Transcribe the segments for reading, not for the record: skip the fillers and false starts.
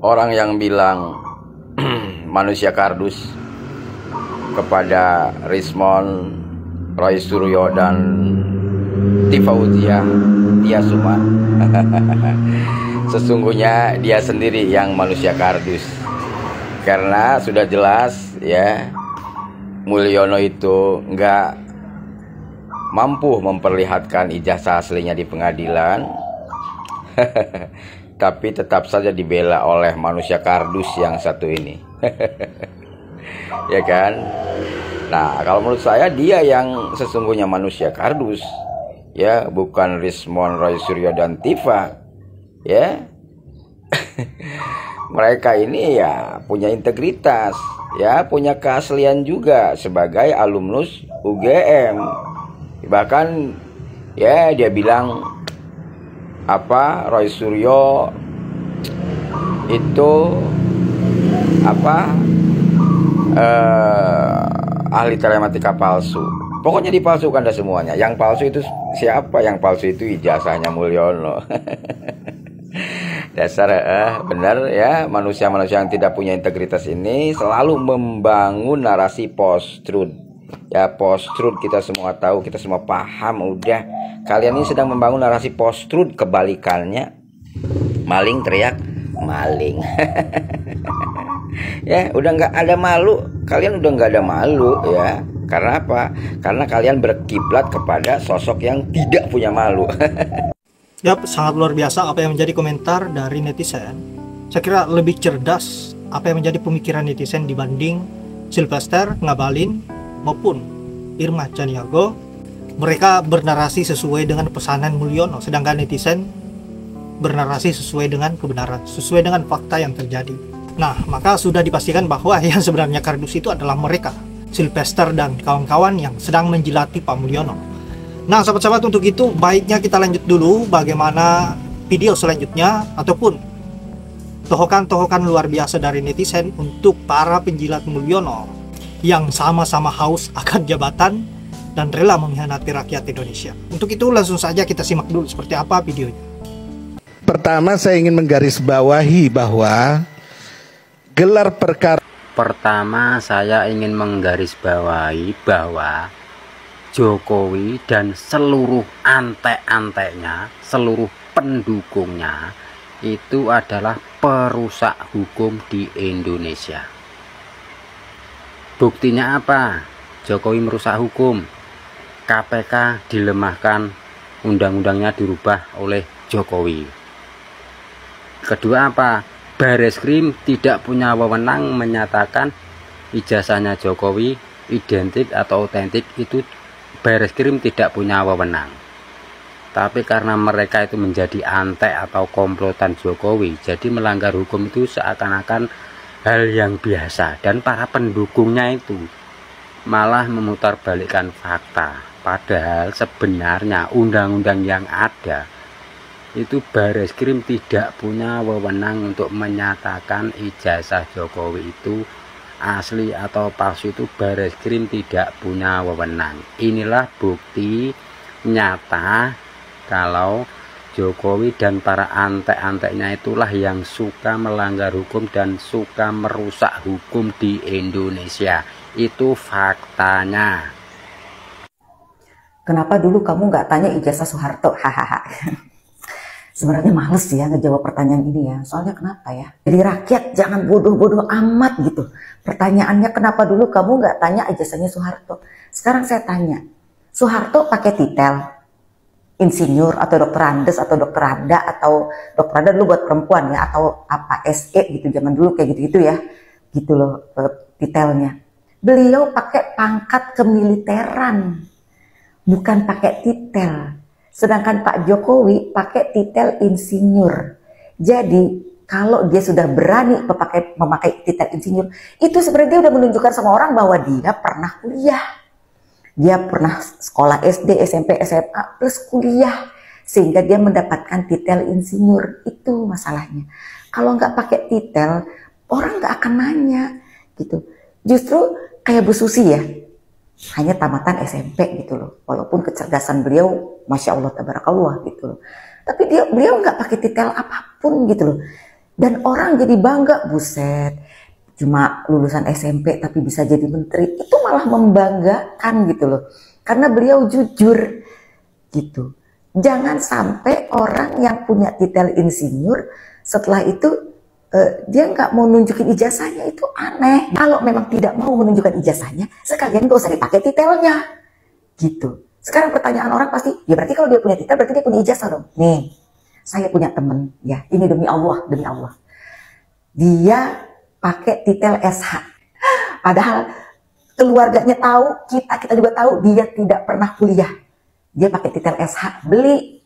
orang yang bilang manusia kardus kepada Rismon, Roy Suryo dan Tifautia Tiasuma sesungguhnya dia sendiri yang manusia kardus, karena sudah jelas ya, Mulyono itu nggak mampu memperlihatkan ijazah aslinya di pengadilan tapi tetap saja dibela oleh manusia kardus yang satu ini. Ya kan? Nah, kalau menurut saya dia yang sesungguhnya manusia kardus, ya, bukan Rismon, Roy Suryo dan Tifa, ya. Mereka ini ya punya integritas, ya, punya keaslian juga sebagai alumnus UGM. Bahkan ya dia bilang apa, Roy Suryo itu apa, ahli telematika palsu. Pokoknya dipalsukan dah semuanya. Yang palsu itu siapa? Yang palsu itu ijazahnya Mulyono. Dasar benar ya, manusia-manusia yang tidak punya integritas ini selalu membangun narasi post-truth. Ya, post-truth kita semua tahu, kita semua paham. Udah, kalian ini sedang membangun narasi post-truth. Kebalikannya, maling teriak maling. Ya, udah nggak ada malu. Kalian udah nggak ada malu ya. Karena apa? Karena kalian berkiblat kepada sosok yang tidak punya malu. Yap, sangat luar biasa apa yang menjadi komentar dari netizen. Saya kira lebih cerdas apa yang menjadi pemikiran netizen dibanding Sylvester Ngabalin maupun Irma Caniago. Mereka bernarasi sesuai dengan pesanan Mulyono, sedangkan netizen bernarasi sesuai dengan kebenaran, sesuai dengan fakta yang terjadi. Nah, maka sudah dipastikan bahwa yang sebenarnya kardus itu adalah mereka, Sylvester dan kawan-kawan yang sedang menjilati Pak Mulyono. Nah, sahabat-sahabat, untuk itu baiknya kita lanjut dulu bagaimana video selanjutnya ataupun tohokan-tohokan luar biasa dari netizen untuk para penjilat Mulyono yang sama-sama haus akan jabatan dan rela mengkhianati rakyat Indonesia. Untuk itu langsung saja kita simak dulu seperti apa videonya. Pertama, saya ingin menggarisbawahi bahwa gelar perkara. Pertama, saya ingin menggarisbawahi bahwa Jokowi dan seluruh antek-anteknya, seluruh pendukungnya itu adalah perusak hukum di Indonesia. Buktinya apa? Jokowi merusak hukum. KPK dilemahkan, undang-undangnya dirubah oleh Jokowi. Kedua apa? Bareskrim tidak punya wewenang menyatakan ijazahnya Jokowi identik atau otentik. Itu Bareskrim tidak punya wewenang. Tapi karena mereka itu menjadi antek atau komplotan Jokowi, jadi melanggar hukum itu seakan-akan hal yang biasa, dan para pendukungnya itu malah memutarbalikkan fakta. Padahal sebenarnya undang-undang yang ada itu Bareskrim tidak punya wewenang untuk menyatakan ijazah Jokowi itu asli atau palsu. Itu Bareskrim tidak punya wewenang. Inilah bukti nyata kalau Jokowi dan para antek-anteknya itulah yang suka melanggar hukum dan suka merusak hukum di Indonesia. Itu faktanya. Kenapa dulu kamu nggak tanya ijazah Soeharto? Hahaha. Sebenarnya males ya ngejawab pertanyaan ini ya. Soalnya kenapa ya? Jadi rakyat jangan bodoh-bodoh amat gitu. Pertanyaannya kenapa dulu kamu nggak tanya ijazahnya Soeharto? Sekarang saya tanya, Soeharto pakai titel insinyur atau dokter Andes atau dokter Anda atau dokter Anda dulu buat perempuan ya, atau apa SE gitu, zaman dulu kayak gitu-gitu ya. Gitu loh titelnya. Beliau pakai pangkat kemiliteran, bukan pakai titel. Sedangkan Pak Jokowi pakai titel insinyur. Jadi kalau dia sudah berani memakai titel insinyur, itu sebenarnya dia udah menunjukkan sama orang bahwa dia pernah kuliah. Dia pernah sekolah SD, SMP, SMA plus kuliah. Sehingga dia mendapatkan titel insinyur. Itu masalahnya. Kalau nggak pakai titel, orang nggak akan nanya gitu. Justru kayak Bu Susi ya, hanya tamatan SMP gitu loh. Walaupun kecerdasan beliau, Masya Allah, Tabarakallah gitu loh. Tapi beliau nggak pakai titel apapun gitu loh. Dan orang jadi bangga, buset, cuma lulusan SMP tapi bisa jadi menteri, itu malah membanggakan gitu loh. Karena beliau jujur gitu. Jangan sampai orang yang punya titel insinyur setelah itu dia nggak mau nunjukin ijazahnya, itu aneh. Kalau memang tidak mau menunjukkan ijazahnya, sekalian gak usah dipakai titelnya gitu. Sekarang pertanyaan orang pasti, ya berarti kalau dia punya titel berarti dia punya ijazah dong. Nih, saya punya temen ya, ini demi Allah, dia pakai titel SH. Padahal keluarganya tahu, kita juga tahu dia tidak pernah kuliah. Dia pakai titel SH, beli,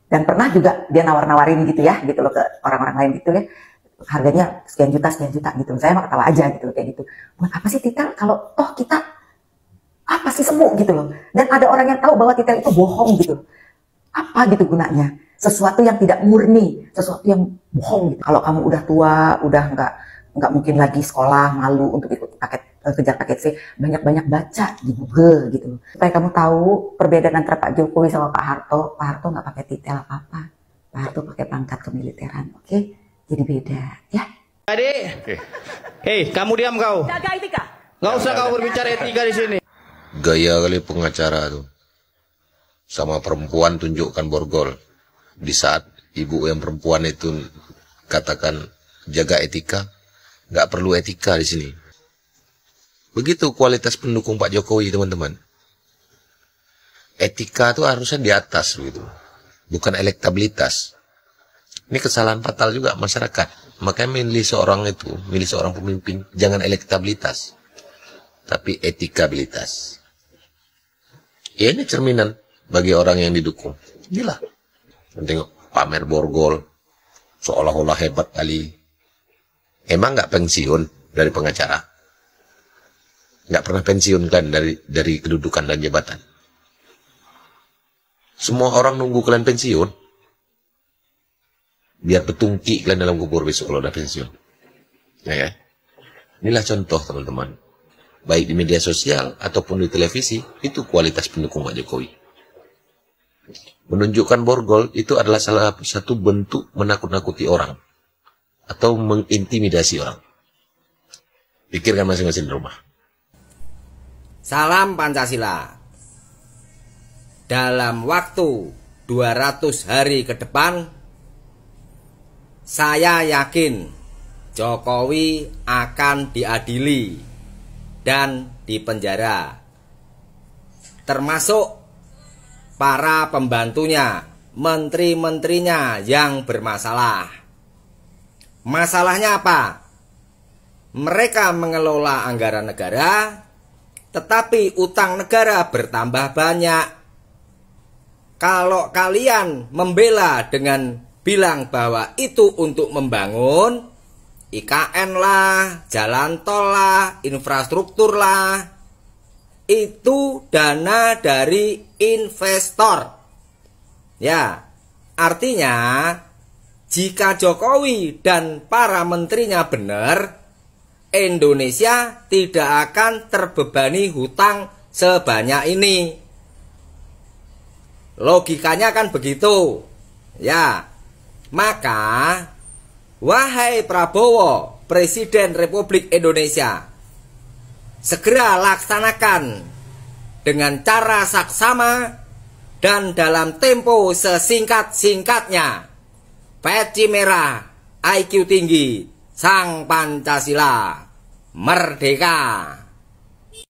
dan pernah juga dia nawar-nawarin gitu ya, gitu loh ke orang-orang lain gitu ya. Harganya sekian juta gitu. Saya mah ketawa aja gitu kayak gitu. Buat apa sih titel kalau toh kita apa sih semu gitu loh. Dan ada orang yang tahu bahwa titel itu bohong gitu. Apa gitu gunanya? Sesuatu yang tidak murni, sesuatu yang bohong gitu. Kalau kamu udah tua, udah nggak mungkin lagi sekolah, malu untuk ikut kejar paket C, banyak-banyak baca di Google gitu loh. Supaya kamu tahu perbedaan antara Pak Jokowi sama Pak Harto. Pak Harto nggak pakai titel apa-apa. Pak Harto pakai pangkat kemiliteran, oke? Jadi beda, ya. Adik, hei, kamu diam kau. Jaga etika. Nggak usah kau berbicara etika di sini. Gaya kali pengacara tuh. Sama perempuan tunjukkan borgol. Di saat ibu yang perempuan itu katakan jaga etika, nggak perlu etika di sini. Begitu kualitas pendukung Pak Jokowi, teman-teman. Etika itu harusnya di atas gitu, bukan elektabilitas. Ini kesalahan fatal juga masyarakat. Makanya milih seorang pemimpin, jangan elektabilitas, tapi etikabilitas. Ya ini cerminan bagi orang yang didukung. Inilah. Tengok pamer borgol, seolah-olah hebat kali. Emang nggak pensiun dari pengacara? Nggak pernah pensiun kan dari kedudukan dan jabatan? Semua orang nunggu kalian pensiun, biar betungki kalian dalam kubur besok kalau udah pensiun. Ya. Inilah contoh teman-teman. Baik di media sosial ataupun di televisi, itu kualitas pendukung Pak Jokowi. Menunjukkan borgol itu adalah salah satu bentuk menakut-nakuti orang atau mengintimidasi orang. Pikirkan masing-masing di rumah. Salam Pancasila. Dalam waktu 200 hari ke depan, saya yakin Jokowi akan diadili dan dipenjara, termasuk para pembantunya, menteri-menterinya yang bermasalah. Masalahnya apa? Mereka mengelola anggaran negara, tetapi utang negara bertambah banyak. Kalau kalian membela dengan bilang bahwa itu untuk membangun IKN lah, jalan tol lah, infrastruktur lah, itu dana dari investor. Ya, artinya jika Jokowi dan para menterinya benar, Indonesia tidak akan terbebani hutang sebanyak ini. Logikanya kan begitu. Ya, maka wahai Prabowo, Presiden Republik Indonesia, segera laksanakan dengan cara saksama dan dalam tempo sesingkat-singkatnya. Peci merah, IQ tinggi, Sang Pancasila, merdeka.